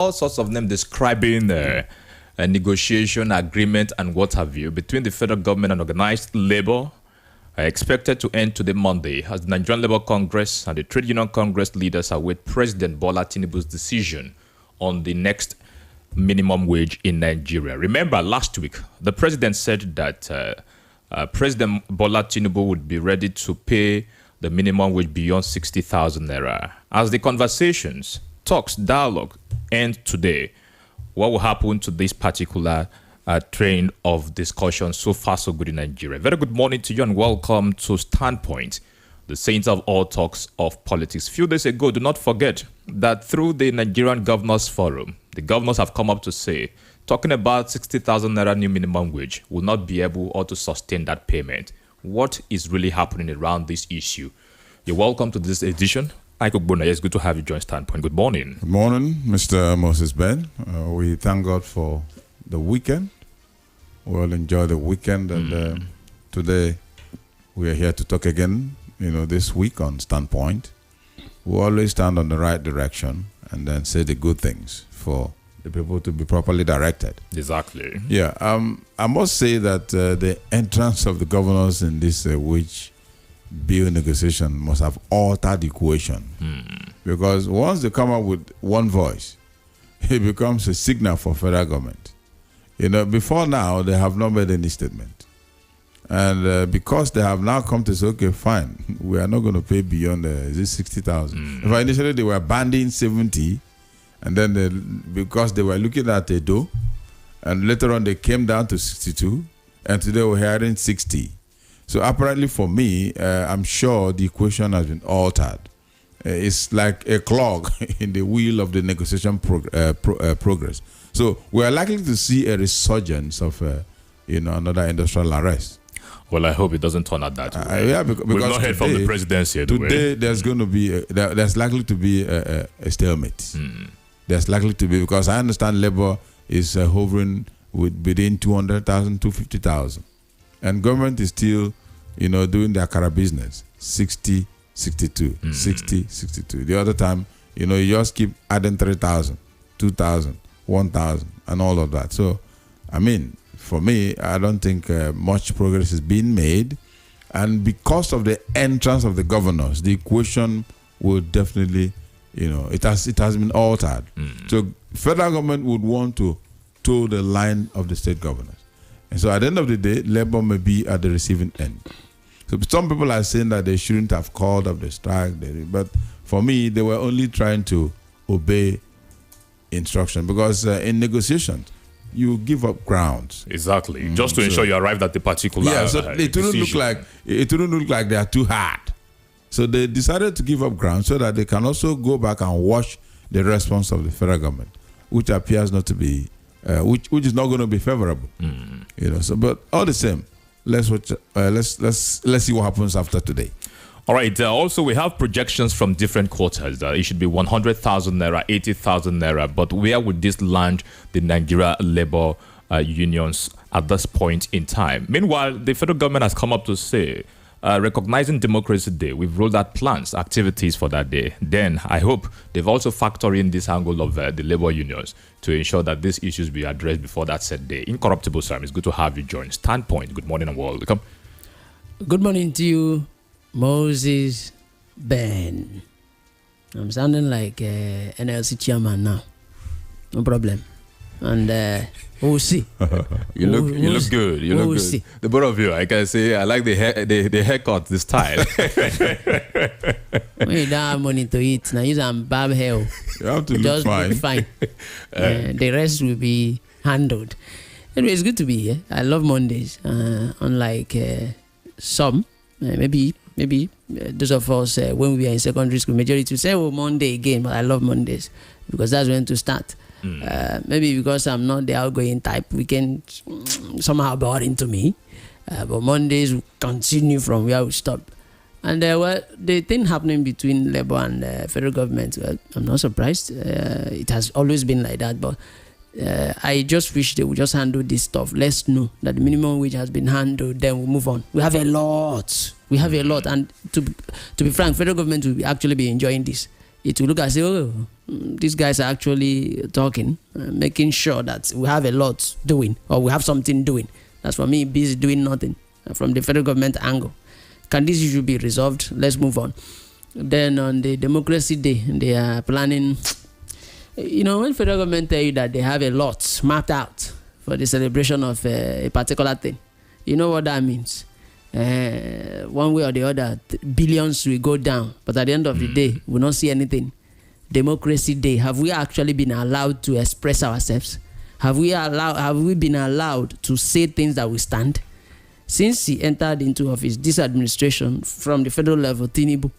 all sorts of them describing a negotiation agreement and what have you between the federal government and organized labor expected to end today Monday as the Nigerian Labour Congress and the Trade Union Congress leaders await President Bola Tinubu's decision on the next minimum wage in Nigeria. Remember, last week, the president said that President Bola Tinubu would be ready to pay the minimum wage beyond 60,000 naira. As the conversations, talks, dialogue end today, what will happen to this particular train of discussion so far so good in Nigeria? Very good morning to you and welcome to Standpoint, the center of all talks of politics. Few days ago, do not forget that through the Nigerian Governors Forum, the governors have come up to say, talking about 60,000 naira new minimum wage will not be able or to sustain that payment. What is really happening around this issue? You're welcome to this edition. Ike Ogbonna, it's good to have you join Standpoint. Good morning. Good morning, Mr. Moses Ben. We thank God for the weekend. We'll enjoy the weekend, and today we are here to talk again, this week on Standpoint. We always stand on the right direction and then say the good things for the people to be properly directed. Exactly. Yeah, I must say that the entrance of the governors in this wage bill negotiation must have altered the equation. Because once they come up with one voice, it becomes a signal for federal government. Before now, they have not made any statement. And because they have now come to say, okay, fine, we are not going to pay beyond 60,000. If initially they were banding 70, and then because they were looking at a dough, and later on they came down to 62, and today we're hearing 60. So apparently for me, I'm sure the equation has been altered. It's like a clog in the wheel of the negotiation progress. So we're likely to see a resurgence of, another industrial arrest. Well, I hope it doesn't turn out that way. Yeah, because we've not heard from the presidency. Today, there's going to be there's likely to be a stalemate. There's likely to be, because I understand labor is hovering within 200,000, 250,000, and government is still, doing their cara business. 60, 62, 60, 62. The other time, you just keep adding 3,000, 2,000, 1,000, and all of that. So, for me, I don't think much progress is being made. And because of the entrance of the governors, the equation will definitely, it has been altered. So federal government would want to toe the line of the state governors. And so at the end of the day, labor may be at the receiving end. So some people are saying that they shouldn't have called up the strike. But for me, they were only trying to obey instruction. Because in negotiations, you give up grounds. Exactly. Just to ensure you arrived at the particular it wouldn't look like they are too hard. So they decided to give up ground so that they can also go back and watch the response of the federal government, which appears not to be, which is not going to be favorable. But all the same, let's watch. Let's see what happens after today. All right. Also, we have projections from different quarters. It should be 100,000 naira, 80,000 naira. But where would this land the Nigeria labor unions at this point in time? Meanwhile, the federal government has come up to say, recognizing Democracy Day, we've rolled out plans, activities for that day. Then I hope they've also factored in this angle of the labor unions to ensure that these issues be addressed before that said day. Incorruptible Sam, it's good to have you join Standpoint. Good morning and welcome. Good morning to you, Moses Ben. I'm sounding like NLC chairman now. No problem. And we'll see. You look good. You look good. See. The both of you, I can say, I like the haircut, the style. When you don't have money to eat, now use some barb hair. You have to Just look fine. The rest will be handled. Anyway, it's good to be here. I love Mondays. Unlike some, maybe those of us when we were in secondary school, majority say, "Oh, Monday again," but I love Mondays because that's when to start. Maybe because I'm not the outgoing type, weekend somehow boring to me. But Mondays will continue from where we stopped. And the thing happening between Labour and federal government, I'm not surprised. It has always been like that. But I just wish they would just handle this stuff. Let's know that the minimum wage has been handled, then we'll move on. We have a lot. And to be frank, federal government will actually be enjoying this. it will look as if these guys are actually talking, making sure that we have a lot doing or we have something doing. That's for me, busy doing nothing from the federal government angle. Can this issue be resolved? Let's move on. Then on the Democracy Day, they are planning, when federal government tell you that they have a lot mapped out for the celebration of a particular thing, you know what that means. One way or the other, billions will go down, but at the end of the day, we'll not see anything. Democracy Day, have we actually been allowed to express ourselves? Have we been allowed to say things that we stand? Since he entered into office, this administration from the federal level, Tinubu,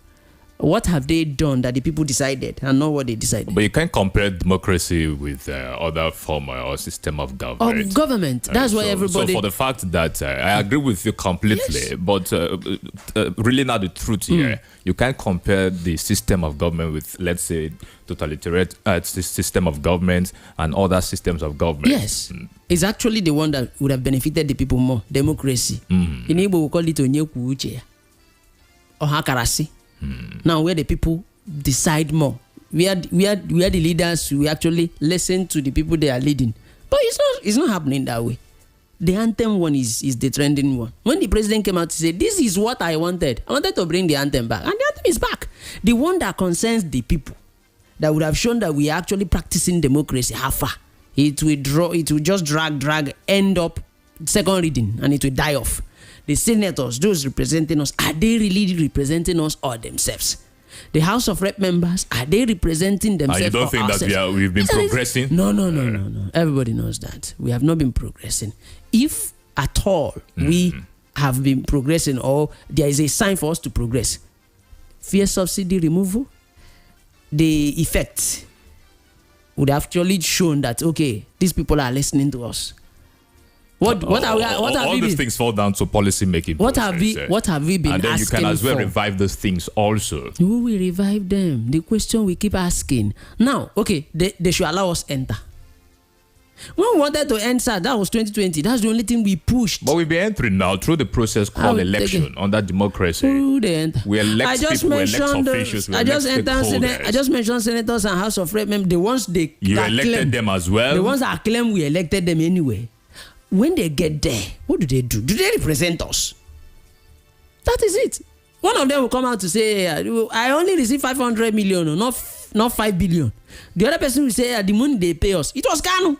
what have they done that the people decided and not what they decided? But you can't compare democracy with other form or system of government. That's why everybody. So for the fact that I agree with you completely, yes. But really not the truth here. You can't compare the system of government with, let's say, totalitarian system of government and other systems of government. Yes. It's actually the one that would have benefited the people more. Democracy. In Igbo, we call it Onyeku Uche or Hakarasi. Now, where the people decide more, we are the leaders. We actually listen to the people they are leading, but it's not happening that way. The anthem one is the trending one. When the president came out to say, "This is what I wanted to bring the anthem back," and the anthem is back. The one that concerns the people, that would have shown that we are actually practicing democracy. How far it will just drag, end up second reading, and it will die off. The senators, those representing us, are they really representing us or themselves? The House of Rep members, are they representing themselves? You don't think that we've been progressing? No. Everybody knows that we have not been progressing. If at all we have been progressing, or there is a sign for us to progress, fuel subsidy removal, the effect would have actually shown that okay, these people are listening to us. What all these things fall down to policy making. What have we been asking for? And then you can as well revive those things also. Who will revive them? The question we keep asking. Now, okay, they should allow us enter. When we wanted to enter, that was 2020. That's the only thing we pushed. But we'll be entering now through the process called election under democracy. Who they enter? We elect people, we elect officials, we elect stakeholders. I just mentioned senators and House of Rep members. The ones you elected them as well. The ones that claim we elected them anyway. When they get there, what do they do? Do they represent us? That is it. One of them will come out to say, I only received 500 million, not 5 billion. The other person will say, the money they pay us. It was Kanu.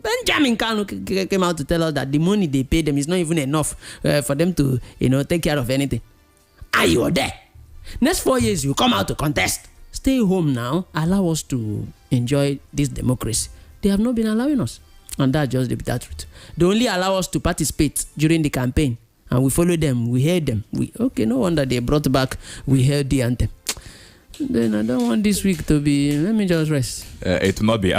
Benjamin Kanu came out to tell us that the money they pay them is not even enough for them to, take care of anything. Are you there? Next 4 years, you come out to contest. Stay home now. Allow us to enjoy this democracy. They have not been allowing us. And that's just the bitter truth. They only allow us to participate during the campaign. And we follow them. We hear them. No wonder they brought back, we heard the anthem. Then I don't want this week to be, let me just rest. It will not be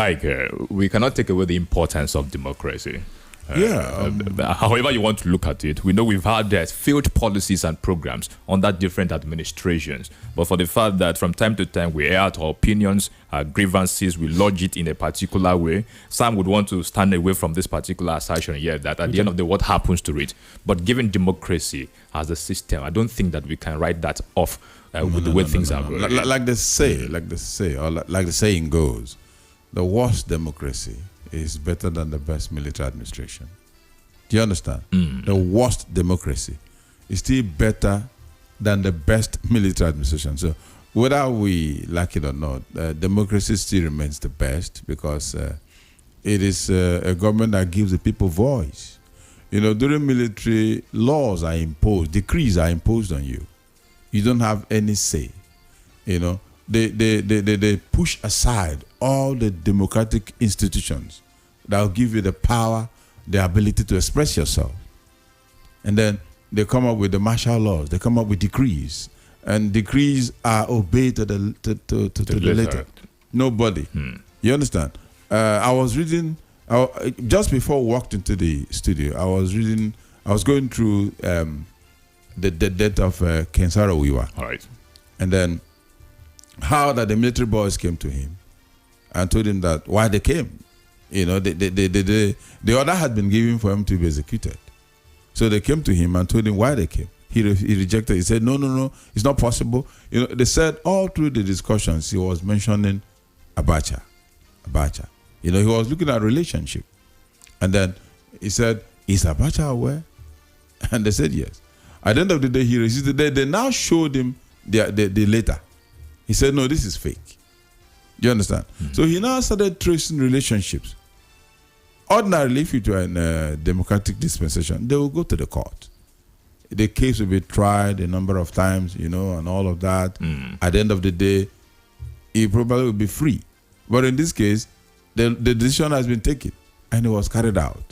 we cannot take away the importance of democracy. However you want to look at it, we know we've had failed policies and programs under different administrations. But for the fact that from time to time we air out our opinions, our grievances, we lodge it in a particular way, some would want to stand away from this particular assertion here that at the end of the day, what happens to it? But given democracy as a system, I don't think that we can write that off with the way things are going. Like the saying goes, the worst democracy is better than the best military administration. Do you understand? The worst democracy is still better than the best military administration. So whether we like it or not, democracy still remains the best because it is a government that gives the people voice. During military, laws are imposed, decrees are imposed on you. You don't have any say. They push aside all the democratic institutions that will give you the power, the ability to express yourself. And then they come up with the martial laws. They come up with decrees. And decrees are obeyed to the letter. Nobody. You understand? I was reading, just before I walked into the studio, I was going through the death of Kensara Wiwa. All right. And then how that the military boys came to him and told him that why they came. The order had been given for him to be executed. So they came to him and told him why they came. he rejected. He said, no, it's not possible. They said all through the discussions, he was mentioning Abacha. He was looking at relationship. And then he said, is Abacha aware? And they said yes. At the end of the day, he resisted. They now showed him the letter. He said, no, this is fake. You understand? So he now started tracing relationships. Ordinarily, if you were in a democratic dispensation, they will go to the court. The case will be tried a number of times, and all of that. At the end of the day, he probably will be free. But in this case, the decision has been taken and it was carried out.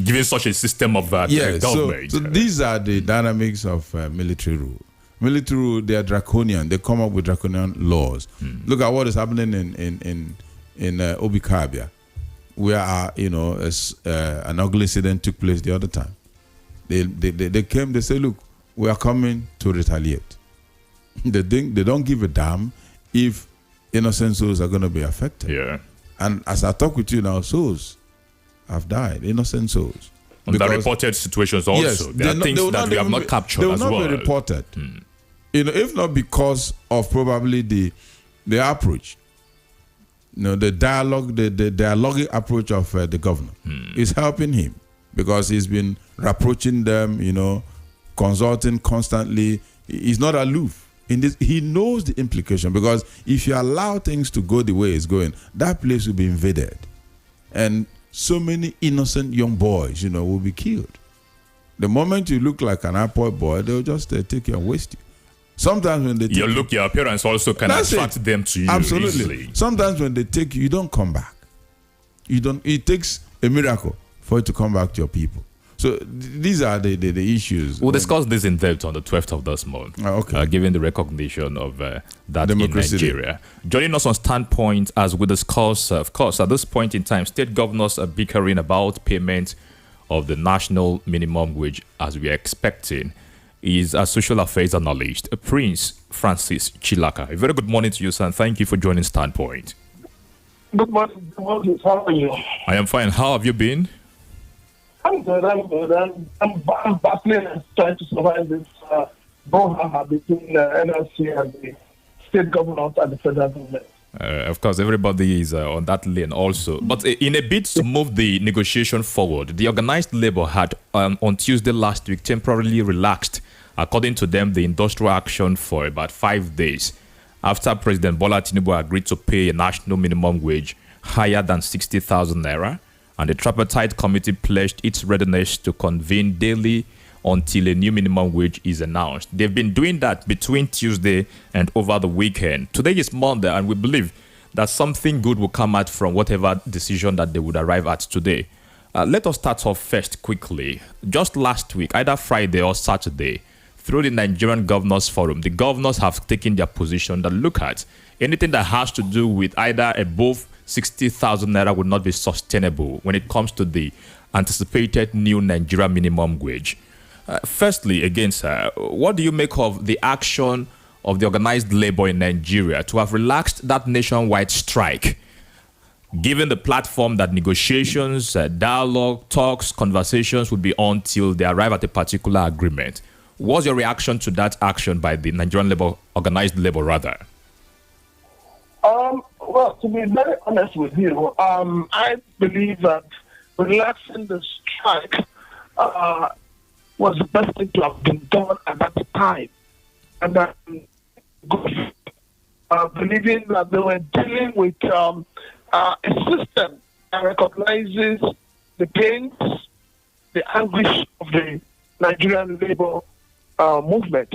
Given such a system of government. So these are the dynamics of military rule. Military rule, they are draconian. They come up with draconian laws. Look at what is happening in Obikabia, where an ugly incident took place the other time. They came, they say, look, we are coming to retaliate. They don't give a damn if innocent souls are going to be affected. Yeah. And as I talk with you now, souls have died, innocent souls. And the reported situations also. Yes, there are things that we have not captured as well. They will not be reported. If not because of probably the approach. The dialogue, the dialogic approach of the governor is helping him because he's been approaching them, consulting constantly. He's not aloof. He knows the implication because if you allow things to go the way it's going, that place will be invaded. And so many innocent young boys, will be killed. The moment you look like an airport boy, they'll just take you and waste you. Sometimes when they take your appearance also can attract them to you. Absolutely. Easily. Sometimes when they take you, you don't come back. It takes a miracle for you to come back to your people. So these are the issues. We'll discuss this in depth on the 12th of this month. Okay. Given the recognition of that Democracy in Nigeria. Joining us on Standpoint as we discuss, of course, at this point in time, state governors are bickering about payment of the national minimum wage as we are expecting. Is a social affairs analyst, Prince Francis Chilaka. A very good morning to you, sir, and thank you for joining Standpoint. Good morning. How are you? I am fine. How have you been? I'm good. I'm battling and trying to survive this brouhaha between NLC and the state government and the federal government. Of course, everybody is on that lane also. But in a bid to move the negotiation forward, the organized labor had on Tuesday last week temporarily relaxed, according to them, the industrial action for about 5 days after President Bola Tinubu agreed to pay a national minimum wage higher than 60,000 naira, and the tripartite committee pledged its readiness to convene daily until a new minimum wage is announced. They've been doing that between Tuesday and over the weekend. Today is Monday, and we believe that something good will come out from whatever decision that they would arrive at today. Let us start off first quickly. Just last week, either Friday or Saturday, through the Nigerian Governors Forum, the governors have taken their position that look at anything that has to do with either above 60,000 naira would not be sustainable when it comes to the anticipated new Nigeria minimum wage. Firstly, again, sir, what do you make of the action of the organized labor in Nigeria to have relaxed that nationwide strike, given the platform that negotiations, dialogue, talks, conversations would be on till they arrive at a particular agreement? What's your reaction to that action by the Nigerian labor, organized labor, rather? Well, to be very honest with you, I believe that relaxing the strike was the best thing to have been done at that time. And believing that they were dealing with a system that recognizes the pains, the anguish of the Nigerian labor movement.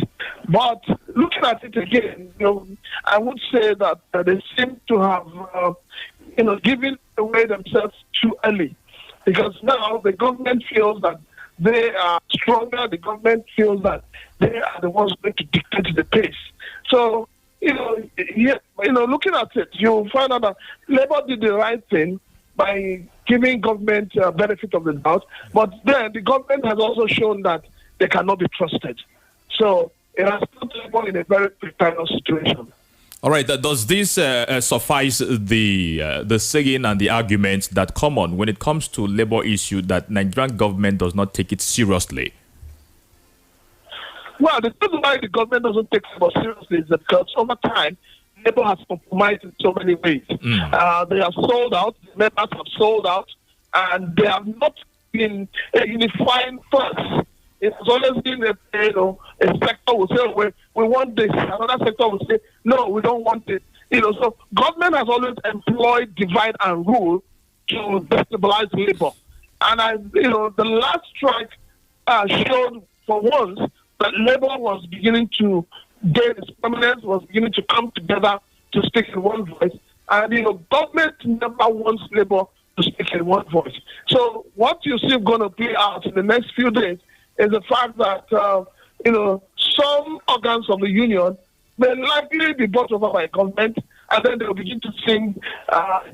But looking at it again, I would say that they seem to have, given away themselves too early, because now the government feels that they are stronger. The government feels that they are the ones going to dictate the pace. So, looking at it, you find out that Labour did the right thing by giving government benefit of the doubt, but then the government has also shown that they cannot be trusted. So it has put Labour in a very precarious situation. All right. Does this suffice the saying and the arguments that come on when it comes to labor issue that Nigerian government does not take it seriously? Well, the reason why the government doesn't take labor seriously is because over time, labor has compromised in so many ways. They have sold out, the members have sold out, and they have not been a unifying force. It has always been a sector will say, we want this. Another sector will say, no, we don't want it. So government has always employed divide and rule to destabilize labor. And the last strike showed for once that labor was beginning to gain its prominence, was beginning to come together to speak in one voice. And government never wants labor to speak in one voice. So what you see going to play out in the next few days is the fact that some organs of the union may likely be bought over by government, and then they'll begin to sing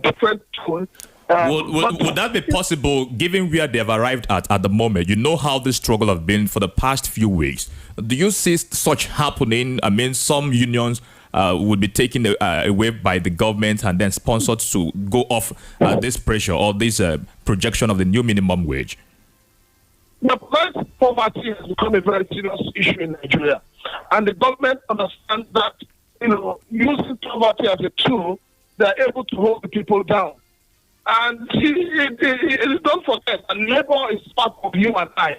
different tune. Would that be possible, given where they have arrived at the moment? You know how this struggle has been for the past few weeks. Do you see such happening? I mean, some unions would be taken away by the government and then sponsored to go off this pressure or this projection of the new minimum wage. The price poverty has become a very serious issue in Nigeria, and the government understands that using poverty as a tool, they're able to hold the people down. And don't forget that labor is part of you and I,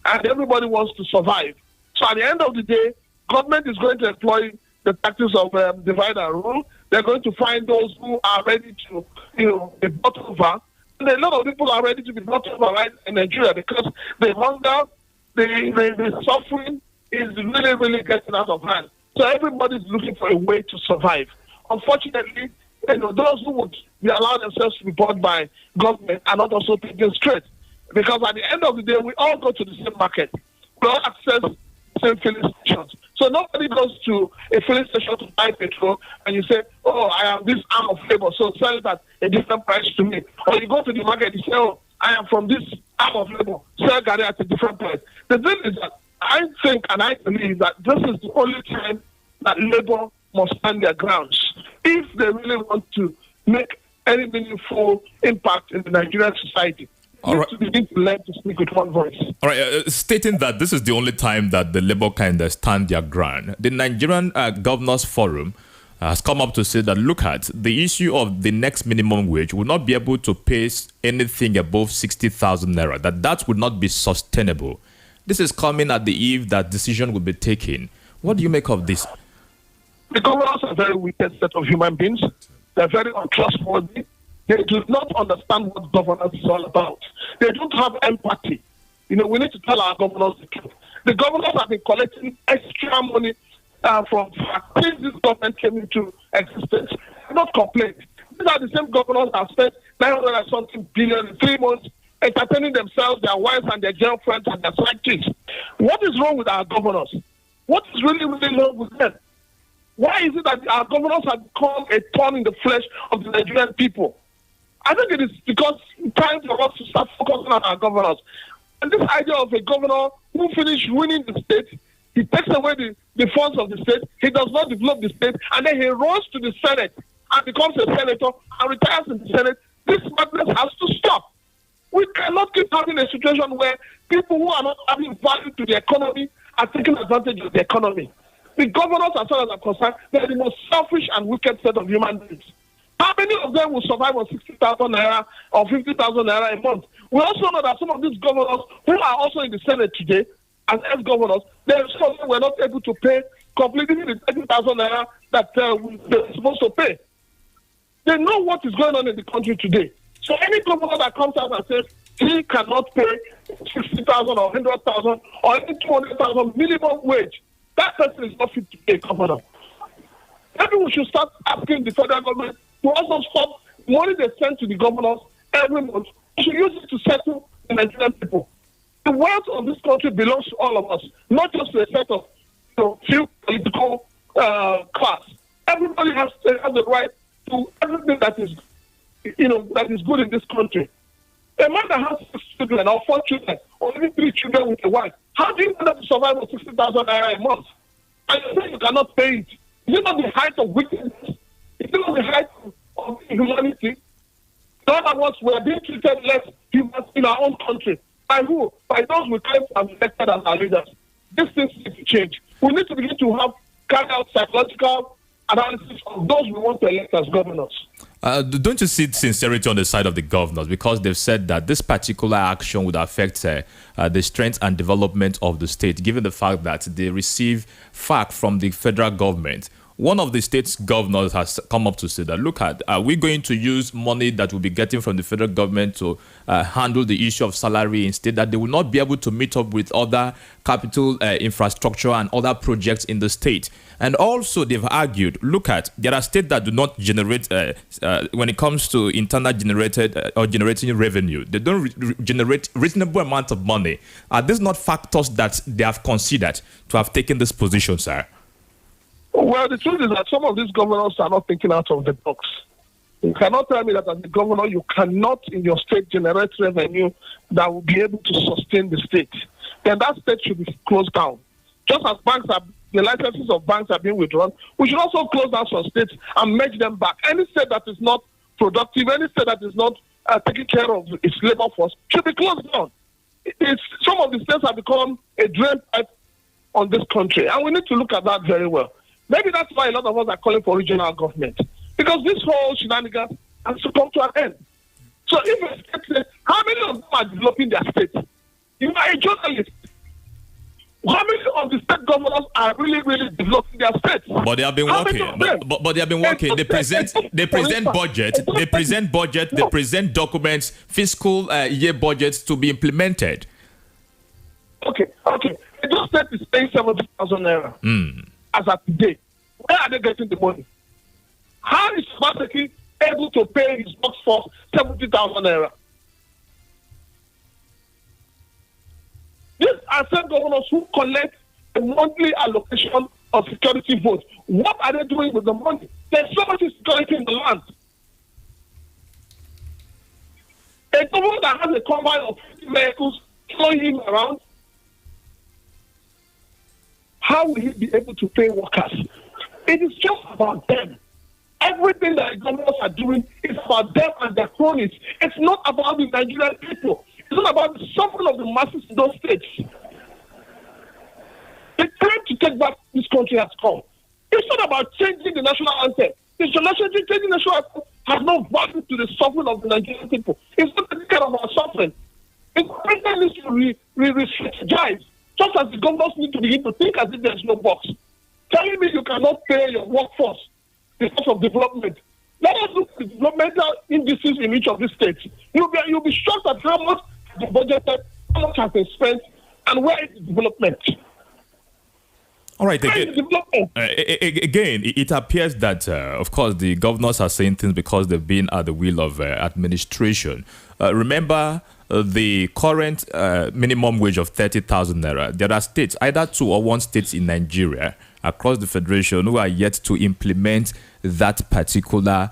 and everybody wants to survive. So at the end of the day, government is going to employ the tactics of divide and rule. They're going to find those who are ready to, be bought over. And a lot of people are ready to be bought over right in Nigeria because the hunger, the suffering is really, really getting out of hand. So everybody's looking for a way to survive. Unfortunately, those who would allow themselves to be bought by government are not also taken straight. Because at the end of the day, we all go to the same market. We all access the same filling stations. So nobody goes to a filling station to buy petrol and you say, oh, I am this arm of labor, so sell it at a different price to me. Or you go to the market and you say, oh, I am from this arm of labor, sell Gary at a different price. The thing is that I think and I believe that this is the only time that labor must stand their grounds if they really want to make any meaningful impact in the Nigerian society. All right. To begin to learn to speak with one voice. All right, stating that this is the only time that the labor can stand their ground, the Nigerian Governors Forum has come up to say that, look at the issue of the next minimum wage will not be able to pay anything above 60,000 naira, that would not be sustainable. This is coming at the eve that decision will be taken. What do you make of this? The governors are a very wicked set of human beings. They're very untrustworthy. They do not understand what governance is all about. They don't have empathy. We need to tell our governors the truth. The governors have been collecting extra money from since this government came into existence. Do not complain. These are the same governors that have spent 900 and something billion in 3 months entertaining themselves, their wives and their girlfriends and their side chicks. What is wrong with our governors? What is really, really wrong with them? Why is it that our governors have become a thorn in the flesh of the Nigerian people? I think it is because it's time for us to start focusing on our governors. And this idea of a governor who finished ruining the state, he takes away the funds of the state, he does not develop the state, and then he runs to the Senate and becomes a senator and retires in the Senate. This madness has to stop. We cannot keep having a situation where people who are not adding value to the economy are taking advantage of the economy. The governors, as far as I'm concerned, they are the most selfish and wicked set of human beings. How many of them will survive on 60,000 naira or 50,000 naira a month? We also know that some of these governors who are also in the Senate today, as ex-governors, some of them were not able to pay completely the 30,000 naira that they're supposed to pay. They know what is going on in the country today. So any governor that comes out and says he cannot pay 60,000 or 100,000 or even 200,000 minimum wage, that person is not fit to be a governor. Maybe we should start asking the federal government to also stop money they send to the governors every month. We should use it to settle the Nigerian people. The wealth of this country belongs to all of us, not just to a set of few political class. Everybody has the right to everything that is, that is good in this country. A man that has 6 children or 4 children or even 3 children with a wife, how do you end up to survive on 60,000 naira a month? And you say you cannot pay it. Is it not the height of wickedness? Is it not the height of inhumanity? In other words, we are being treated less humans in our own country. By who? By those we claim to have elected as our leaders. these things need to change. We need to begin to carry out psychological analysis of those we want to elect as governors. Don't you see sincerity on the side of the governors? Because they've said that this particular action would affect the strength and development of the state, given the fact that they receive FAC from the federal government. One of the state's governors has come up to say that, look at, are we going to use money that we'll be getting from the federal government to handle the issue of salary instead, that they will not be able to meet up with other capital infrastructure and other projects in the state. And also they've argued, look at, there are states that do not generate, when it comes to internal generated or generating revenue, they don't generate reasonable amount of money. Are these not factors that they have considered to have taken this position, sir? Well, the truth is that some of these governors are not thinking out of the box. You cannot tell me that as a governor, you cannot in your state generate revenue that will be able to sustain the state. Then that state should be closed down. Just as the licenses of banks are being withdrawn, we should also close down some states and merge them back. Any state that is not productive, any state that is not taking care of its labor force should be closed down. Some of the states have become a drain pipe on this country, and we need to look at that very well. Maybe that's why a lot of us are calling for regional government, because this whole shenanigans has to come to an end. So if a state, how many of them are developing their state? You are a journalist. How many of the state governors are really developing their states? But they have been working. But they have been working. They present budget. They present documents, fiscal year budgets to be implemented. Okay. The state is paying 70,000 naira. As of today, where are they getting the money? How is Obaseki able to pay his workforce 70,000 naira? These are state governors who collect a monthly allocation of security votes. What are they doing with the money? There's so much security in the land. A governor that has a combine of 50 vehicles following him around, how will he be able to pay workers? It is just about them. Everything that the governors are doing is about them and their cronies. It's not about the Nigerian people. It's not about the suffering of the masses in those states. The time to take back this country has come. It's not about changing the national anthem. Changing the national anthem has no value to the suffering of the Nigerian people. It's not taking care of our suffering. It's needs to re-strategize. Just as the governors need to begin to think as if there's no box. Telling me you cannot pay your workforce because of development. Let us look at the developmental indices in each of these states. You'll be shocked at how much the budget, how much has been spent, and where is the development. All right, again, it appears that, of course, the governors are saying things because they've been at the wheel of administration. Remember the current minimum wage of 30,000 naira. There are states, either 2 or 1 states in Nigeria across the federation, who are yet to implement that particular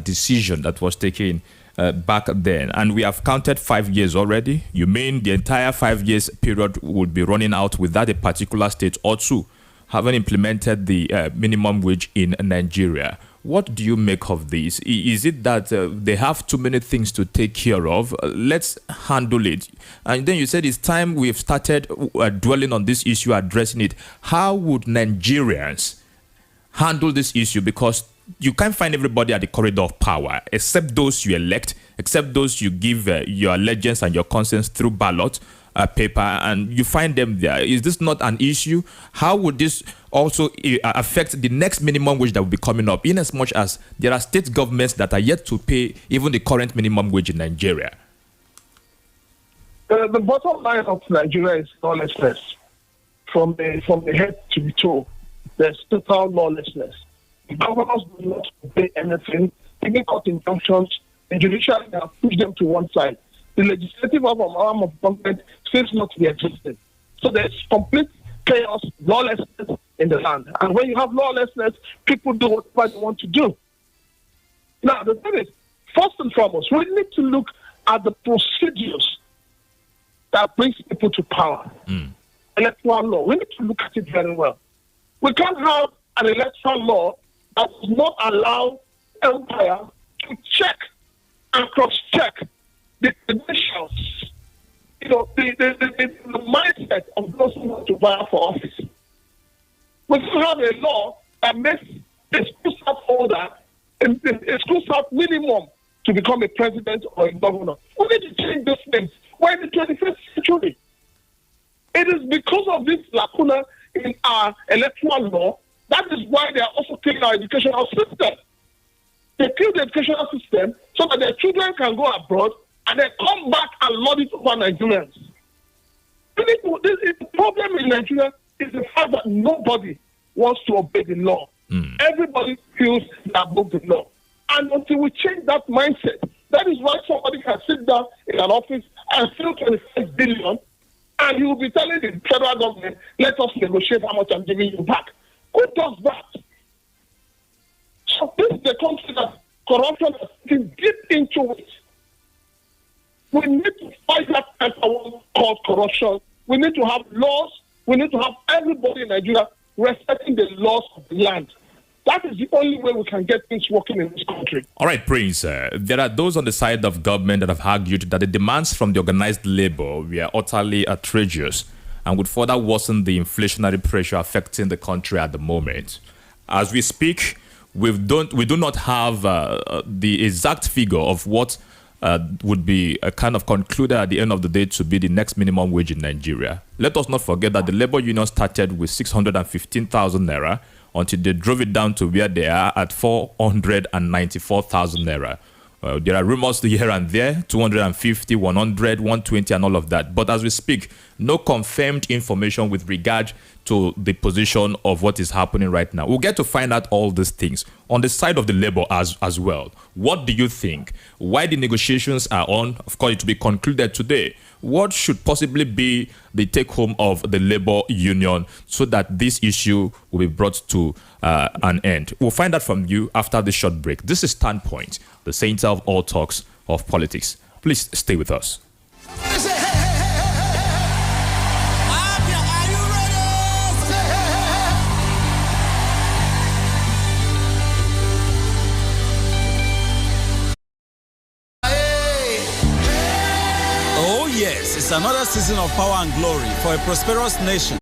decision that was taken back then. And we have counted 5 years already. You mean the entire 5 years period would be running out without a particular state or 2 having implemented the minimum wage in Nigeria? What do you make of this? Is it that they have too many things to take care of? Let's handle it. And then you said it's time we've started dwelling on this issue, addressing it. How would Nigerians handle this issue? Because you can't find everybody at the corridor of power, except those you elect, except those you give your allegiance and your consent through ballot paper, and you find them there. Is this not an issue? How would this also affect the next minimum wage that will be coming up, in as much as there are state governments that are yet to pay even the current minimum wage in Nigeria? The bottom line of Nigeria is lawlessness. From the head to the toe, there's total lawlessness. The governors do not pay anything. Taking out injunctions, the judiciary have pushed them to one side. The legislative arm of government seems not to be existing. So there's complete chaos, lawlessness in the land. And when you have lawlessness, people do what they want to do. Now, the thing is, first and foremost, we need to look at the procedures that brings people to power. Electoral law. We need to look at it very well. We can't have an electoral law that does not allow empire to check and cross-check the credentials. the mindset of those who want to vie for office. We still have a law that makes a school staff holder, a school staff minimum to become a president or a governor. We need to change those things. We're in the 21st century. It is because of this lacuna in our electoral law. That is why they are also killing our educational system. They kill the educational system so that their children can go abroad and then come back and lord it over Nigerians. The problem in Nigeria is the fact that nobody wants to obey the law. Everybody feels they're above the law. And until we change that mindset, that is why somebody can sit down in an office and steal 25 billion, and he will be telling the federal government, let us negotiate how much I'm giving you back. Who does that? So this is the country that corruption has been deep into it. We need to fight that cancer called corruption. We need to have laws. We need to have everybody in Nigeria respecting the laws of the land. That is the only way we can get things working in this country. All right, Prince. There are those on the side of government that have argued that the demands from the organized labor were utterly outrageous and would further worsen the inflationary pressure affecting the country at the moment. As we speak, we do not have the exact figure of what would be kind of concluded at the end of the day to be the next minimum wage in Nigeria. Let us not forget that the labor union started with 615,000 naira until they drove it down to where they are at 494,000 naira. There are rumors here and there, 250, 100, 120 and all of that. But as we speak, no confirmed information with regard to the position of what is happening right now. We'll get to find out all these things on the side of the labor as well. What do you think? Why the negotiations are on? Of course, it will be concluded today. What should possibly be the take home of the labor union so that this issue will be brought to an end? We'll find out from you after this short break. This is Standpoint, the center of all talks of politics. Please stay with us. Yes, it's another season of power and glory for a prosperous nation.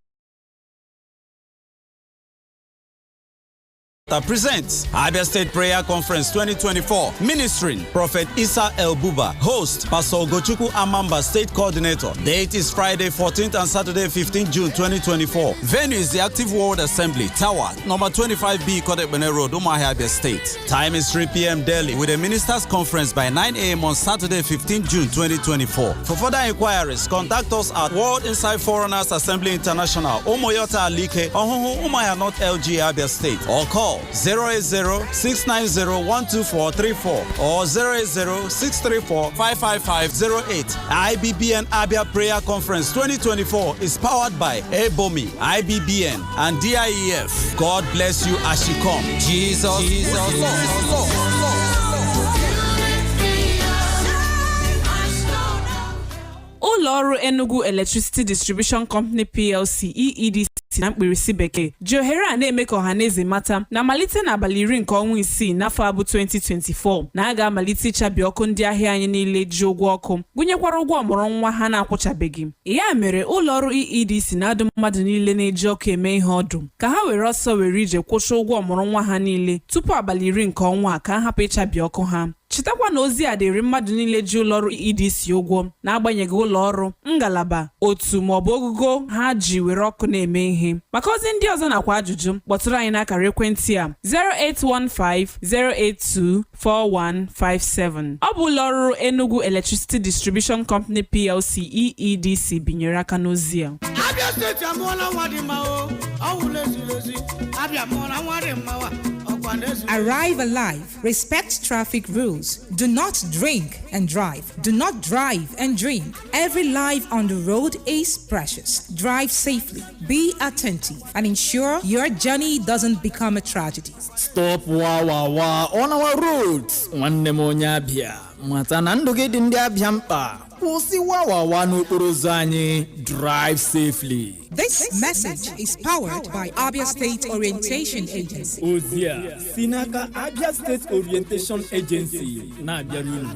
That presents Abia State Prayer Conference 2024. Ministering Prophet Issa El Buba. Host Pastor Gochukwu Amamba, State Coordinator. Date is Friday 14th and Saturday 15th June 2024. Venue is the Active World Assembly, Tower, number 25B, Kodekbene Road, Umuahia, Abia State. Time is 3 p.m. daily with a Ministers Conference by 9 a.m. on Saturday 15th June 2024. For further inquiries, contact us at World Inside Foreigners Assembly International, Omoyota Alike, Ohuhu, Umuahia North LG, Abia State, or call 080-690-12434 or 080-634-55508. IBBN Abia Prayer Conference 2024 is powered by Ebomi, IBBN, and DIEF. God bless you as you come. Jesus. Ụlọọrụ Enugu Electricity Distribution Company PLC EEDC na mkpirisi bekee ji ohere a na-eme ka ọhaneze mata na malite n'abalị 10 nke ọnwa isii n'afọ abụ 2024 na a ga-amalite ịchabi ọkụ ndị ahịa anyị niile ji ụgwọ ọkụ gụnyekwara ụgwọ ọmụrụ nwa ha na-akwụchabeghị. Ya mere ụlọọrụ EEDC na-adụ mmadụ niile na-eji ọkụ eme ihe ọdụ ka ha were ọsọ were ije kwụsị ụgwọ ọmụrụ nwa ha niile tupu abalị 10 nke ọnwa a ka ha hapụ ịchabi ọkụ ha. Chitakwa na ozi a dịrị mmadụ niile ji ụlọọrụ EEDC ụgwọ na-agbanyeghị ụlọọrụ, ngalaba, otu maọbụ ogugo ha ji were ọkụ na-eme ihe. Maka ozi ndị ọzọ nakwa ajụjụ, kpọtụrụ anyị n'akara ekwentị a 08150824157. Ọ bụ ụlọọrụ Enugu Electricity Distribution Company PLC EEDC binyere aka n'ozi a. Abia State amụọla nwa dị mma o, ọ wụla ezilezi. Abia amụọla nwa dị mma wa. Arrive alive. Respect traffic rules. Do not drink and drive. Do not drive and drink. Every life on the road is precious. Drive safely. Be attentive and ensure your journey doesn't become a tragedy. Stop on our roads. Nwanne m onye Abia. Mata na ndụ gị dị ndị Abia mkpa. Kwụsị wawawa n'okporo ụzọ anyị. Drive safely. This message is powered by Abia State Orientation Agency. Ozia, Sinaka Abia State Orientation Agency. Na Abia Runu.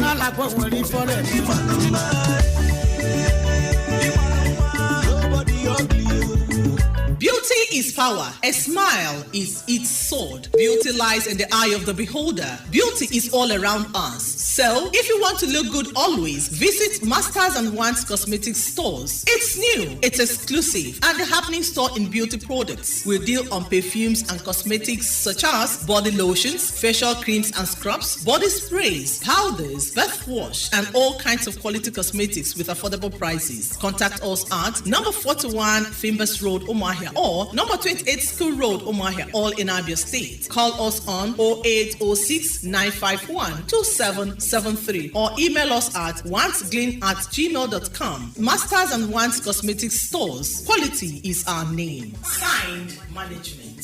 alakwa nwere ifore Beauty is power. A smile is its sword. Beauty lies in the eye of the beholder. Beauty is all around us. So, if you want to look good always, visit Masters and Wands Cosmetics stores. It's new, it's exclusive, and the happening store in beauty products. We deal on perfumes and cosmetics such as body lotions, facial creams and scrubs, body sprays, powders, bath wash, and all kinds of quality cosmetics with affordable prices. Contact us at number 41 Fimbers Road, Umuahia, or number 28 School Road, Umuahia, all in Abia State. Call us on 0806 951 2773 or email us at wandsgleam@gmail.com. Masters and Wands Cosmetics stores. Quality is our name. Signed, management.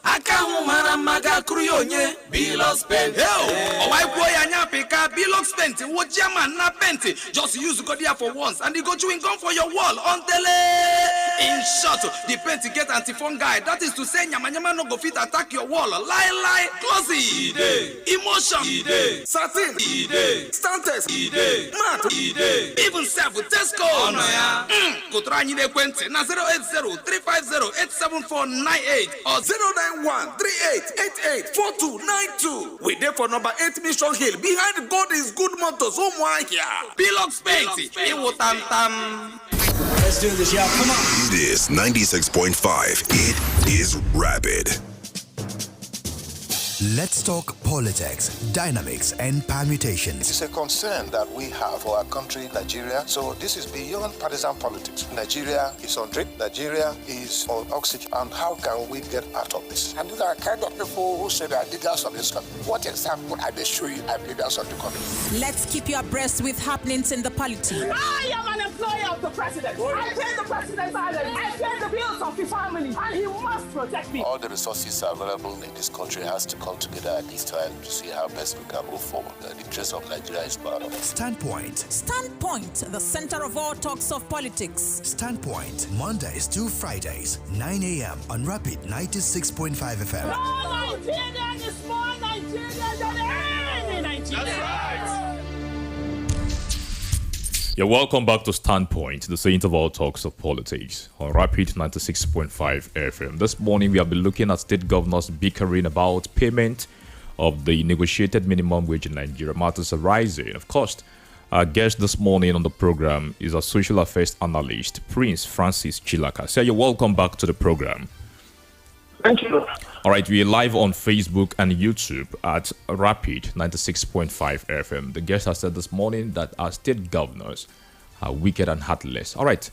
Akahu maramaga kruyonye Bilos Paint. Oh, I boy anyapika Bilos Paint. What German na paint. Just use go there for once and you go chewing gum for your wall until in short the paint get antifungal. That is to say nyama no go fit attack your wall. Lie glossy emotion satin stantes mat even self Tesco. Go try ni kwente na 080-350-87498 or 091-3888-4292. We there for number 8 Mission Hill behind God is Good Motors. Umuahia. Bilox Paint. Let's do this, y'all. Come on. It is 96.5. It is Rapid. Let's talk politics, dynamics, and permutations. It's a concern that we have for our country, Nigeria. So this is beyond partisan politics. Nigeria is on drip. Nigeria is on oxygen. And how can we get out of this? And these are kind of people who say they are leaders of this country. What example I may show you I'm leaders of the country? Let's keep you abreast with happenings in the polity. I am an employer of the president. I pay the president's salary. I pay the bills of the family. And he must protect me. All the resources available in this country has to come together at this time to see how best we can move forward. The interest of Nigeria is part of it. Standpoint. Standpoint, the center of all talks of politics. Standpoint, Mondays to Fridays, 9 a.m. on Rapid 96.5 FM. No Nigerian is more Nigerian than any Nigerian. That's right. You're welcome back to Standpoint, the center of all talks of politics on Rapid 96.5 FM. This morning we have been looking at state governors bickering about payment of the negotiated minimum wage in Nigeria. Matters arising. Of course, our guest this morning on the program is a social affairs analyst, Prince Francis Chilaka. So you're welcome back to the program. Thank you. All right, we are live on Facebook and YouTube at Rapid 96.5 FM. The guest has said this morning that our state governors are wicked and heartless. All right.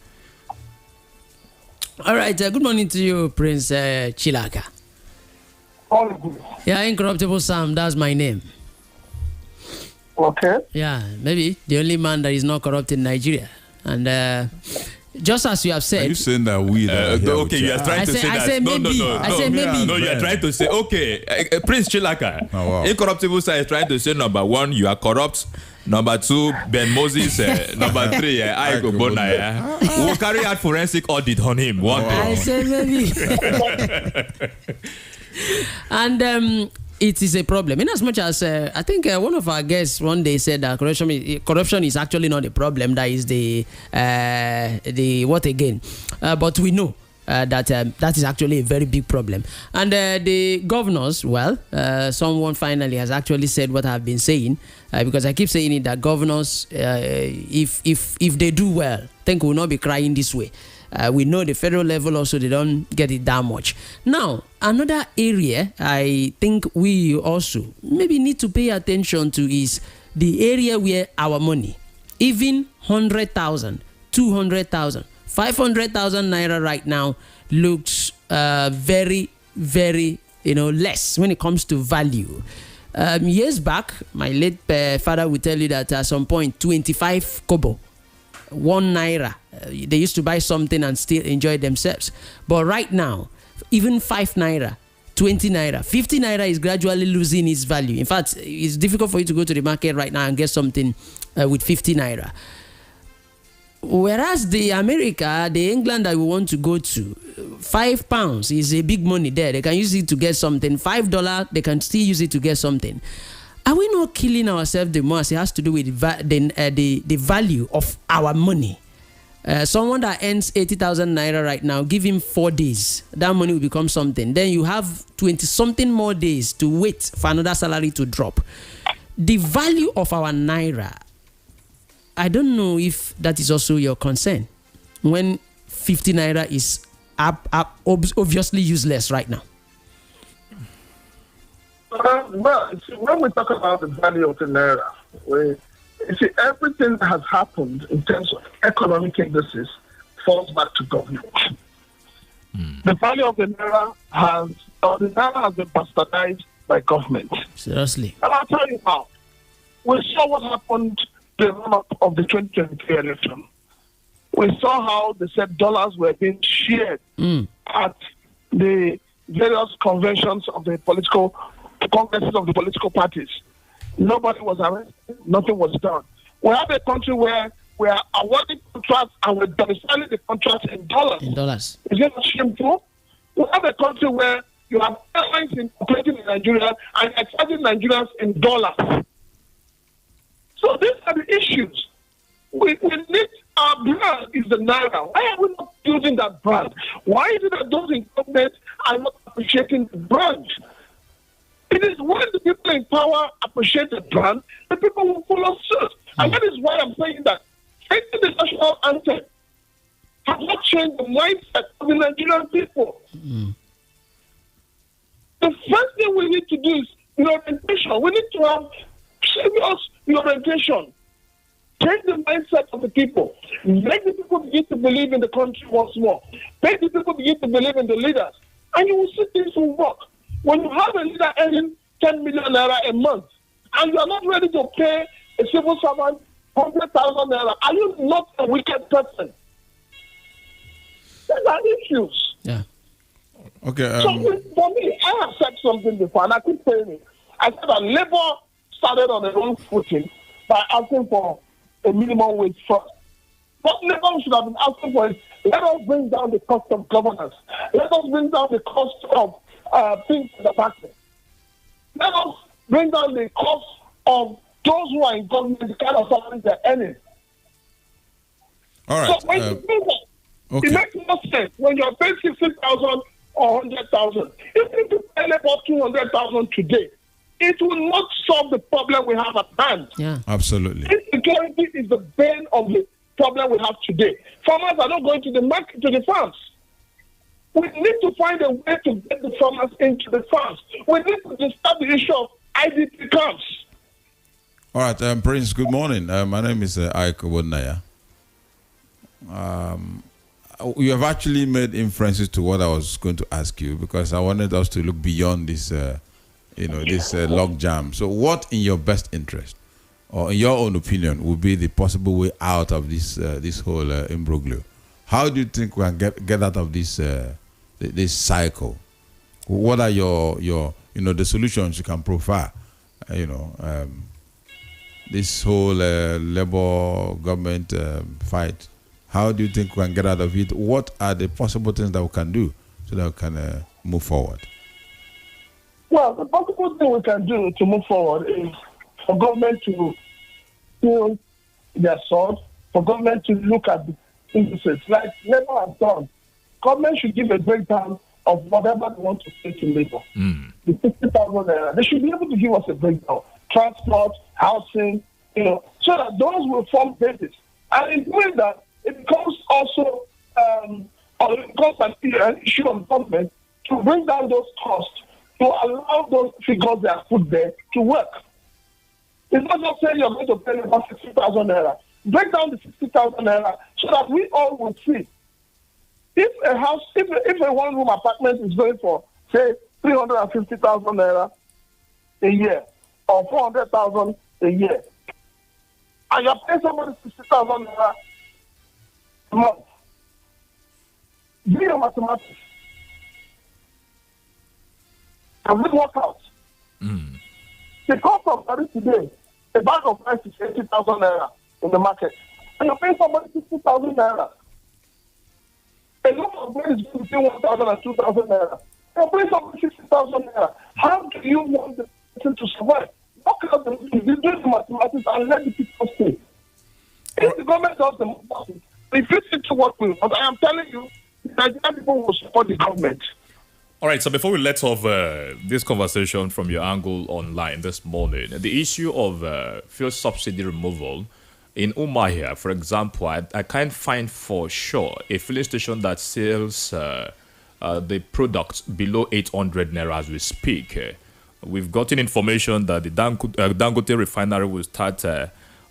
Good morning to you, Prince Chilaka. All good. Yeah, Incorruptible Sam, that's my name. Okay. Yeah, maybe the only man that is not corrupt in Nigeria. And just as you have said. Are you saying that we okay, you are trying to say that. I say maybe. No, you are trying to say, okay, Prince Chilaka, Incorruptible Sam is trying to say, number one, you are corrupt. Number two, Ben Moses. Number three, Aiko Bona. We'll carry out forensic audit on him one day. I say maybe. And it is a problem. In as much as I think one of our guests one day said that corruption is actually not a problem. That is the what again? But we know that is actually a very big problem. And the governors, someone finally has actually said what I've been saying, because I keep saying it that governors, if they do well, I think will not be crying this way. We know the federal level also, they don't get it that much. Now, another area I think we also maybe need to pay attention to is the area where our money, even 100,000, 200,000, 500,000 naira right now looks very, very, less when it comes to value. Years back, my late father would tell you that at some point, 25 kobo, 1 naira, they used to buy something and still enjoy themselves. But right now, even 5 naira, 20 naira, 50 naira is gradually losing its value. In fact, it's difficult for you to go to the market right now and get something with 50 naira. Whereas the America, the England that we want to go to, £5 is a big money there. They can use it to get something. $5, they can still use it to get something. Are we not killing ourselves the most? It has to do with the value of our money. Someone that earns 80,000 naira right now, give him 4 days. That money will become something. Then you have 20-something more days to wait for another salary to drop. The value of our naira, I don't know if that is also your concern when 50 naira is obviously useless right now. Well, see, when we talk about the value of the naira, everything that has happened in terms of economic indices falls back to government. The value of the naira has been bastardized by government. Seriously. And I'll tell you how. We saw what happened the run-up of the 2023 election. We saw how they said dollars were being shared at the various conventions of the political congresses of the political parties. Nobody was arrested. Nothing was done. We have a country where we are awarding contracts and we're domiciling the contracts in dollars. Is it not shameful? We have a country where you have airlines operating in Nigeria and charging Nigerians in dollars. So these are the issues. We need, our brand is the naira. Why are we not using that brand? Why is it that those in government are not appreciating the brand? It is when the people in power appreciate the brand, the people will follow suit. And that is why I'm saying that changing the national anthem has not changed the mindset of the Nigerian people. The first thing we need to do is orientation. We need to have serious orientation. Change the mindset of the people. Make the people begin to believe in the country once more. Make the people begin to believe in the leaders. And you will see things will work. When you have a leader earning 10 million naira a month, and you are not ready to pay a civil servant 100,000 naira, are you not a wicked person? These are issues. Yeah. Okay. So for me, I have said something before, and I keep saying it. I said that Labour started on the wrong footing by asking for a minimum wage first. What Labour should have been asking for is, let us bring down the cost of governance. Let us bring down the cost of things in the market. Let us bring down the cost of those who are in government, the kind of salaries they're earning. All right. So when you do that, it makes no sense. When you're paying 60,000 or 100,000, if you pay about 200,000 today, it will not solve the problem we have at hand. Yeah, absolutely. Insecurity is the bane of the problem we have today. Farmers are not going to the market, to the farms. We need to find a way to get the farmers into the farms. We need to discuss the issue of IDP camps. All right, Prince, good morning. My name is Ike Wodnaya. You have actually made inferences to what I was going to ask you, because I wanted us to look beyond this, this log jam. So what, in your best interest, or in your own opinion, would be the possible way out of this this whole imbroglio? How do you think we can get out of this this cycle? What are your the solutions you can profile? This whole labor government fight. How do you think we can get out of it? What are the possible things that we can do so that we can move forward? Well, the possible thing we can do to move forward is for government to steal their sword, for government to look at the indices like Labour has done. Government should give a breakdown of whatever they want to pay to Labour. The 60,000 naira. They should be able to give us a breakdown. Transport, housing, so that those will form basis. And in doing that, it becomes also an issue of government to bring down those costs, to allow those figures that are put there to work. It's not just saying you're going to pay about 60,000 naira. Break down the 60,000 naira so that we all will see. If a house, if a one-room apartment is going for, say, 350,000 naira a year or 400,000 a year, and you're paying somebody 60,000 naira a month, do your mathematics. Can it work out? The cost of rice today, a bag of rice is 80,000 naira in the market. and you're paying somebody 60,000 naira. A lot of bread is between 1,000 and 2,000 naira. You're paying somebody 60,000 naira. How do you want the person to survive? Knock out the do the mathematics and let the people stay. If the government does the mathematics, if you see to what will, but I am telling you, the Nigerian people will support the government. All right, so before we let off this conversation from your angle online this morning, the issue of fuel subsidy removal in Umahia, for example, I can't find for sure a filling station that sells the products below 800 naira as we speak. We've gotten information that the Dangote refinery will start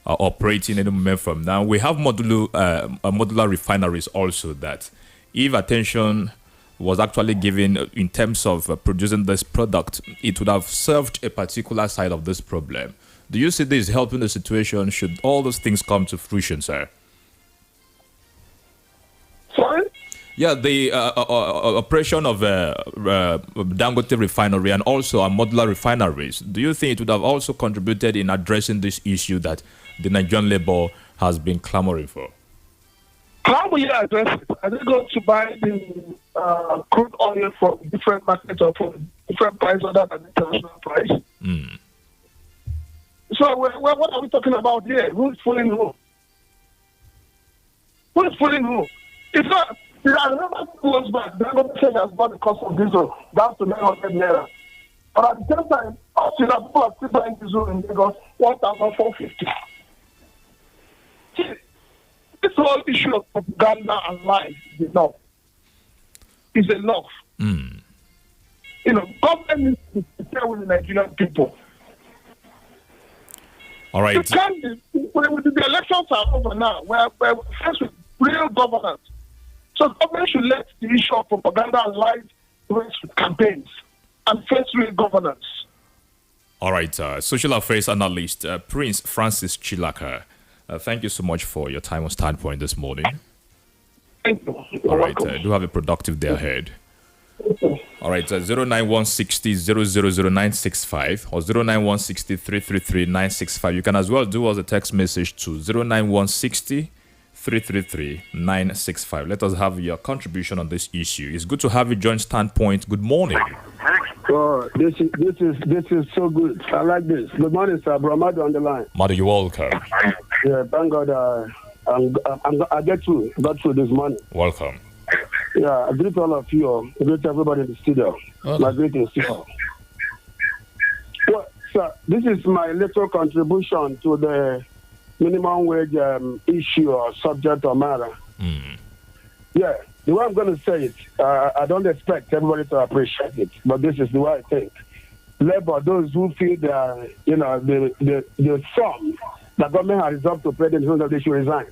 operating any moment from now. We have modular refineries also that if attention was actually given in terms of producing this product, it would have served a particular side of this problem. Do you see this helping the situation should all those things come to fruition, sir? Sorry? Yeah, the operation of Dangote refinery and also our modular refineries, do you think it would have also contributed in addressing this issue that the Nigerian labor has been clamoring for? How will you address it? Are they going to buy the crude oil from different markets or from different price other than the international price? Mm. So what are we talking about here? Who is fooling who? Who is fooling who? It's not. I remember 2 months back, Dangote has bought the cost of diesel down to 900 naira. But at the same time, Australia people are still buying diesel in Lagos 1,450. This whole issue of propaganda and lies is enough. It's enough. Mm. You know, government needs to share with the Nigerian people. All right. You can't be, when the elections are over now, we're faced with real governance. So government should let the issue of propaganda and lies face with campaigns and face real governance. All right. Social affairs analyst Prince Francis Chilaka. Thank you so much for your time on Standpoint this morning. Thank you. All right. Do have a productive day ahead. All right. 09160 0000965 or 09160 333 965. You can as well do us a text message to 09160 333 965. Let us have your contribution on this issue. It's good to have you join Standpoint. Good morning. Oh, this is so good. I like this. Good morning, sir. Bramado on the line. Mother, you're welcome. Yeah, thank God. I got through this morning. Welcome. Yeah, I greet all of you. I greet everybody in the studio. My greetings to you. Well, sir, this is my little contribution to the minimum wage issue or subject or matter. Mm. Yeah, the way I'm going to say it, I don't expect everybody to appreciate it, but this is the way I think. Labor, those who feel that, the sum the government has resolved to pay them, they should resign.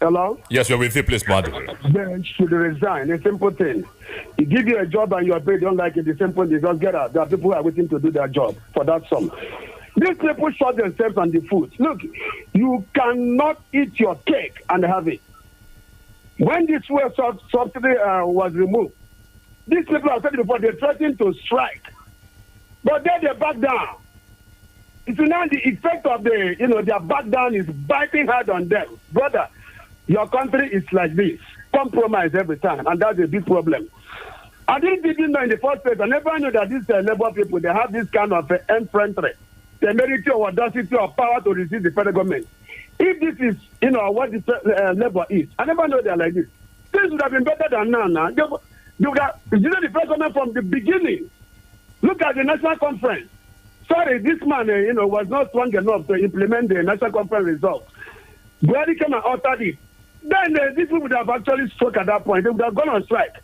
Hello? Yes, you're with you, please, Madu. They should resign. A simple thing. He give you a job and you are paid, don't like it, the simple thing, just get out. There are people who are waiting to do their job for that sum. These people shot themselves on the foot. Look, you cannot eat your cake and have it. When this fuel subsidy was removed, these people have said before they threatened to strike, but then they back down. It's now the effect of their back down is biting hard on them. Brother, your country is like this, compromise every time, and that's a big problem. I didn't know in the first place. I never knew that these labor people, they have this kind of infantry, temerity or audacity or power to resist the federal government. If this is, what the labor is, I never know they're like this. Things would have been better than now. They would have, the federal government from the beginning. Look at the national conference. Sorry, this man, was not strong enough to implement the national conference results. Buhari came and altered it. Then these people would have actually struck at that point. They would have gone on strike.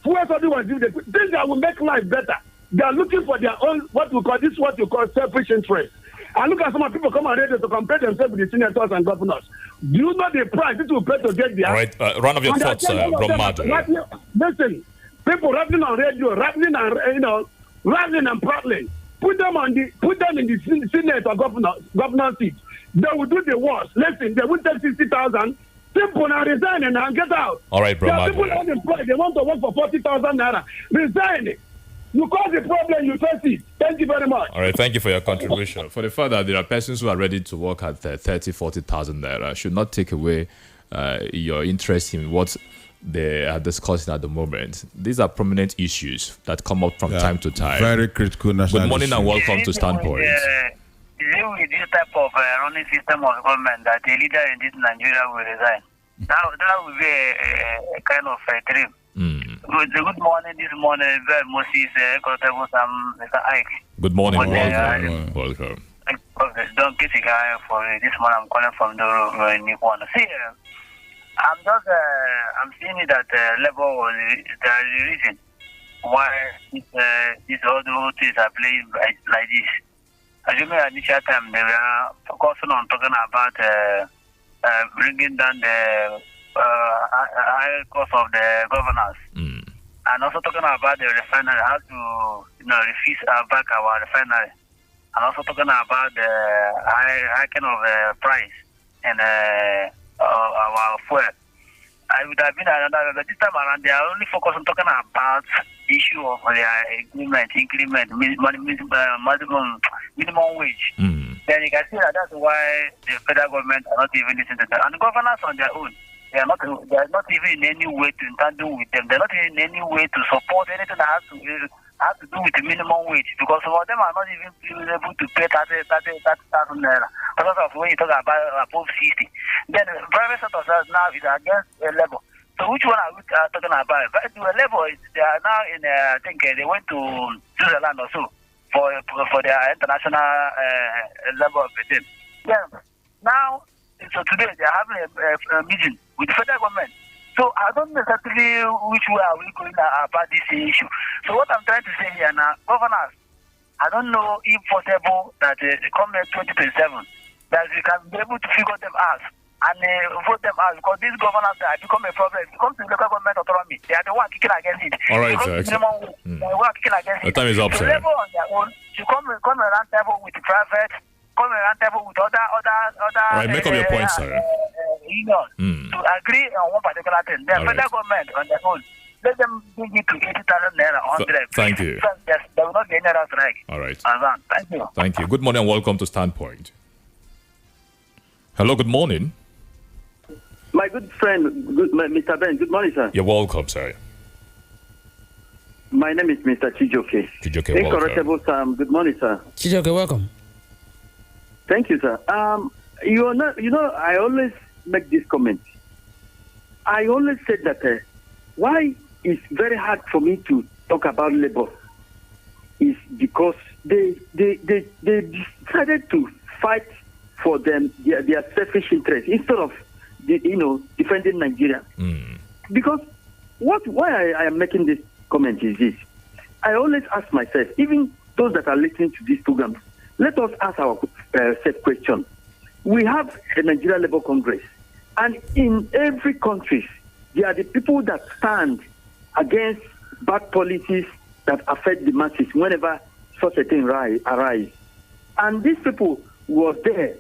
Whoever was doing things that will make life better. They are looking for their own, what you call selfish interest. And look at some people come on radio to compare themselves with the senators and governors. Do you know the price it will pay to get there? All right, round of your thoughts, Brahmad. Listen, people rattling on radio, rattling and prattling. Put them in the Senate or governor seat. They will do the worst. Listen, they will take 60,000. Simple now, resign and get out. All right, Brahmad. People unemployed. They want to work for 40,000 naira. Resign. You cause the problem, you face it. Thank you very much. All right, thank you for your contribution. For the fact that there are persons who are ready to work at 30, 40,000 naira should not take away your interest in what they are discussing at the moment. These are prominent issues that come up from time to time. Very critical national Good morning issue. and welcome to Standpoint. Is it with this type of running system of government that a leader in this Nigeria will resign? That will be a kind of a dream. Good morning this morning, Moses, Mr. Ike. Good morning. Welcome. Don't get a guy for this morning. I'm calling from the Nippon. See, I'm seeing that Labour was the reason why these other things are playing like this. As you know, at initial time, they were focusing on talking about bringing down the high cost of the governance, and also talking about the refinery, how to refuse back our refinery, and also talking about the hiking of the price and our fuel. I would have been another, but this time around they are only focused on talking about issue of their agreement, increment, minimum wage. Then you can see that that's why the federal government are not even listening to them. And the governors on their own, they are not even in any way to intervene with them. They're not in any way to support anything that has to do with the minimum wage, because some of them are not even able to pay 30,000 naira. Because of when you talk about above 60, then the private sector now is against a level. So which one are we talking about? But the level is they are now in I think they went to Switzerland or so for their international level of the team. Then now, so today they are having a meeting with the federal government. So I don't know exactly which way are we going about this issue. So what I'm trying to say here now, governors, I don't know if possible that come 2027 that we can be able to figure them out and vote them out, because these governors have become a problem. It comes to local government autonomy. They are the one kicking against it. All right, sir. They are the one kicking against the time is up, so sir. Labour on their own to come around table with the private, come around table with other. All right, make up your point, sir. Union to agree on one particular thing. The federal government on their own, let them bring it to 80,000 naira on direct. Thank you. Yes, there will not be any other strike. All right. Thank you. Thank you. Good morning and welcome to Standpoint. Hello, good morning. My good friend, Mr. Ben, good morning, sir. You're welcome, sir. My name is Mr. Chijoke. Chijoke, welcome. Incorruptible Sam, good morning, sir. Chijoke, welcome. Thank you, sir. I always make this comment. I always said that why it's very hard for me to talk about labor is because they decided to fight for them their selfish interest instead of defending Nigeria. Because why I am making this comment is this. I always ask myself, even those that are listening to this program, let us ask ourselves question. We have a Nigeria Labour Congress, and in every country, there are the people that stand against bad policies that affect the masses whenever such a thing arise. And these people were there.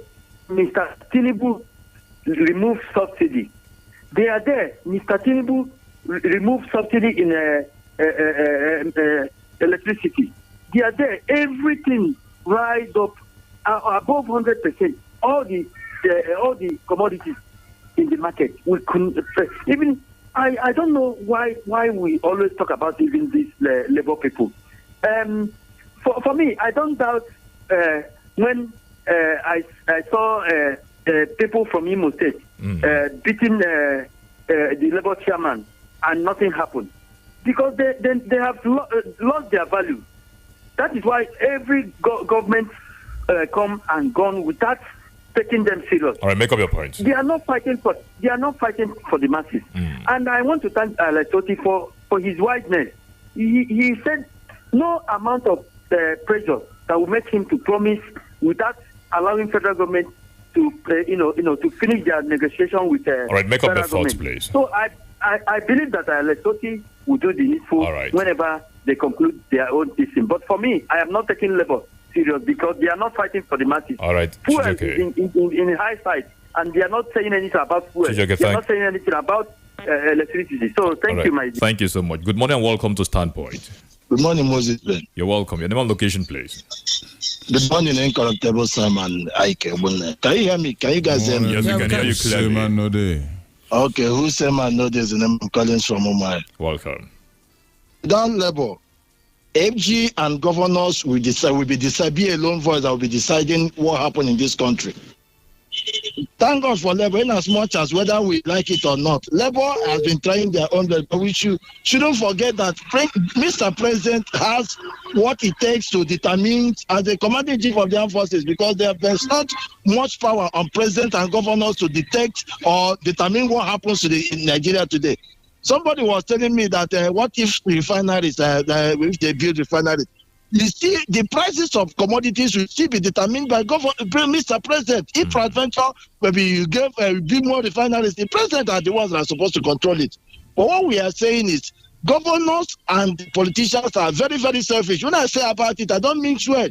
Mr. Tinubu removed subsidy. They are there. Mr. Tinubu removed subsidy in electricity. They are there. Everything rise up above 100%. All the commodities in the market. We couldn't even. I don't know why we always talk about even these labor people. For me, I don't doubt when I saw people from Imo State beating the labor chairman and nothing happened, because they have lost their value. That is why every government come and gone without taking them serious. All right, make up your points. They are not fighting for the masses. And I want to thank Lesotho for his wiseness. He said no amount of pressure that will make him to promise without allowing federal government to to finish their negotiation with all right, make up your thoughts, government. please. So I believe that Lesotho will do the needful whenever they conclude their own decision. But for me, I am not taking labor serious because they are not fighting for the masses. All right, fuel is in high side, and they are not saying anything about fuel. They are not saying anything about electricity. So thank you, my dear. Thank you so much. Good morning and welcome to Standpoint. Good morning, Moses. You're welcome. Your name and location, please. Good morning, Incorruptible Sam and Ike. Can you hear me? Can you guys hear me? Yes, we can hear you clearly. Okay, who say man know this? I'm calling from Omai. Welcome. Down level, FG and governors will be a lone voice that will be deciding what happened in this country. Thank God for Labour, in as much as whether we like it or not. Labour has been trying their own best, but we shouldn't forget that Mr. President has what it takes to determine, as the commanding chief of the armed forces, because there's not much power on president and governors to detect or determine what happens in Nigeria today. Somebody was telling me that what if refineries, if they build refineries, you see, the prices of commodities will still be determined by Mr. President. If peradventure, maybe you build more refineries, the president are the ones that are supposed to control it. But what we are saying is, governors and politicians are very, very selfish. When I say about it, I don't mean swear.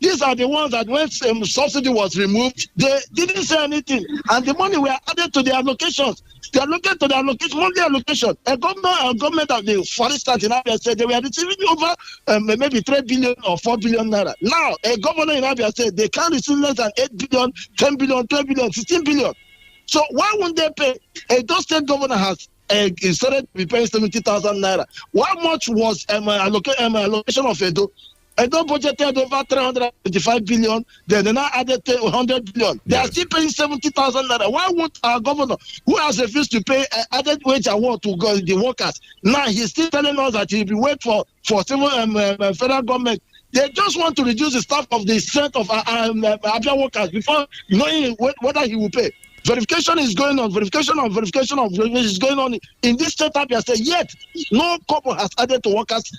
These are the ones that when subsidy was removed, they didn't say anything. And the money were added to their allocations. They allocated to their monthly allocation. A government of the, for instance, in Abia said they were receiving over maybe 3 billion or 4 billion naira. Now, a governor in Abia said they can't receive less than 8 billion, 10 billion, 12 billion, 15 billion. So why wouldn't they pay? A those state governor has started to be paying 70,000 naira. How much was allocation of Edo? Edo budgeted over 325 billion, then they now added 100 billion. They are still paying 70,000 naira. Why won't our governor, who has refused to pay added wage award to the workers, now he's still telling us that he'll be wait for civil federal government? They just want to reduce the staff of the strength of Abia workers before knowing whether he will pay. Verification is going on. Verification is going on in this state. Abia State. Yet no couple has added to workers'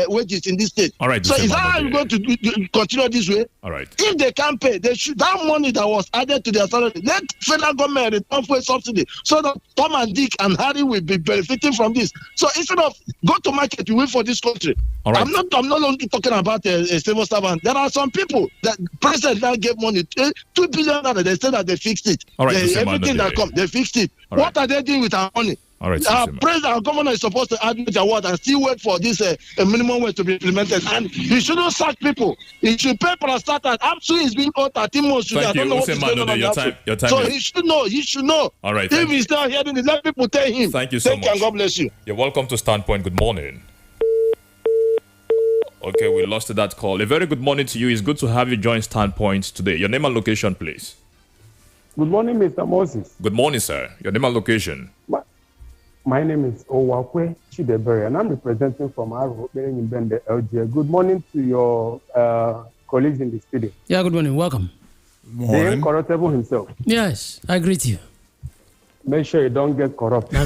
wages in this state. All right. So is that how you're going to continue this way? All right. If they can't pay, they should that money that was added to their salary. Let federal government return for a subsidy so that Tom and Dick and Harry will be benefiting from this. So instead of go to market, you wait for this country. All right. I'm not only talking about a civil servant. There are some people that president now gave money 2 billion dollars. They said that they fixed it. All right, everything that comes, they fixed it. All what are they doing with our money? All right, our president, our governor is supposed to add a word and still wait for this minimum wage to be implemented. And he shouldn't sack people. He should pay for a starter. Absolutely, he's been owed 13 months. Thank you. Your time so he should know. He should know. All right. If he's not hearing it, let people tell him. Thank you so much. And God bless you. You're welcome to Standpoint. Good morning. Okay, we lost that call. A very good morning to you. It's good to have you join Standpoint today. Your name and location, please. Good morning, Mr. Moses. Good morning, sir. Your name and location. My name is Owakwe Chidebere, and I'm representing from Aro, Bende, LGA. Good morning to your colleagues in the studio. Yeah, good morning. Welcome. The incorruptible himself. Yes, I greet you. Make sure you don't get corrupt. No.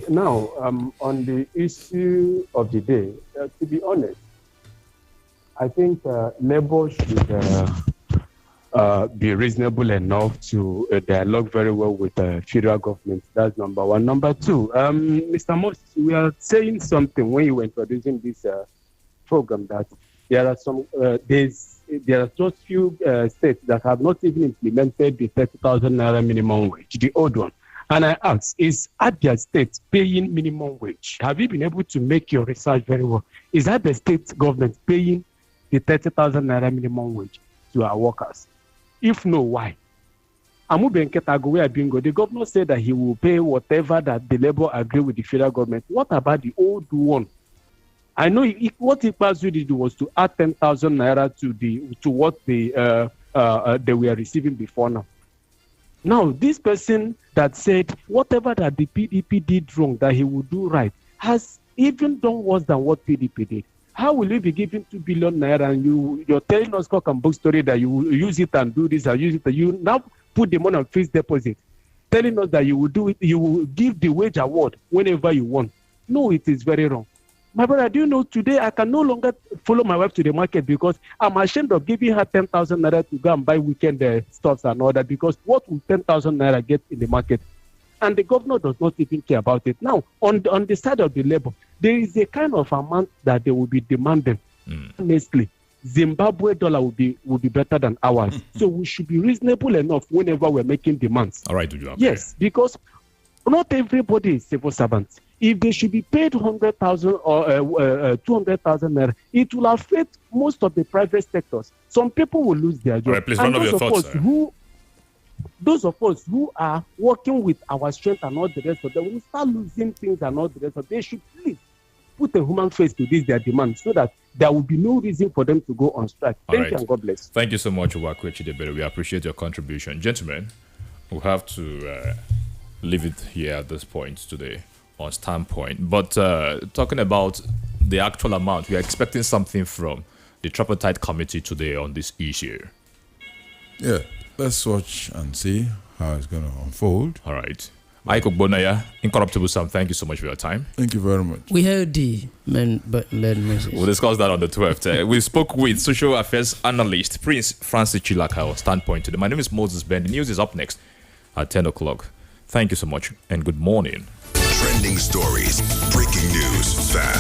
Now, on the issue of the day, to be honest, I think Labour should be reasonable enough to dialogue very well with the federal government. That's number one. Number two, Mr. Moses, we are saying something when you were introducing this program that there are some there are just few states that have not even implemented the 30,000 naira minimum wage, the old one. And I ask, is Abia State paying minimum wage? Have you been able to make your research very well? Is that the state government paying the 30,000 naira minimum wage to our workers? If no, why? Amube Nketago, where Bingo, the governor said that he will pay whatever that the Labour agree with the federal government. What about the old one? I know what Ikpazu did was to add 10,000 naira to what they were receiving before now. Now, this person that said whatever that the PDP did wrong, that he would do right, has even done worse than what PDP did. How will you be giving 2 billion naira and you're telling us cock and book story that you will use it and do this and use it? You now put the money on fixed deposit, telling us that you will do it, you will give the wage award whenever you want. No, it is very wrong. My brother, do you know today I can no longer follow my wife to the market because I'm ashamed of giving her 10,000 naira to go and buy weekend stuffs and all that, because what will 10,000 naira get in the market? And the governor does not even care about it. Now, on the side of the Labour, there is a kind of amount that they will be demanding. Honestly, Zimbabwe dollar will be better than ours. So we should be reasonable enough whenever we're making demands. All right, yes, because not everybody is civil servants. if they should be paid 100,000 or 200,000 naira, it will affect most of the private sectors. Some people will lose their job. All right, please run over your thoughts, sir. Those of us who are working with our strength and all the rest of them will start losing things and all the rest of them. They should please put a human face to this, their demand, so that there will be no reason for them to go on strike. Thank you and God bless. Thank you so much, Uwakwe Chidebere. We appreciate your contribution. Gentlemen, we'll have to leave it here at this point today on Standpoint. But talking about the actual amount, we are expecting something from the Tripartite Committee today on this issue. Yeah, let's watch and see how it's going to unfold. All right. Ike Bonaya, Incorruptible Sam, thank you so much for your time. Thank you very much. We heard the message. We'll discuss that on the 12th. We spoke with social affairs analyst Prince Francis Chilaka on Standpoint today. My name is Moses Ben. The news is up next at 10 o'clock. Thank you so much and good morning. Trending stories, breaking news, fast.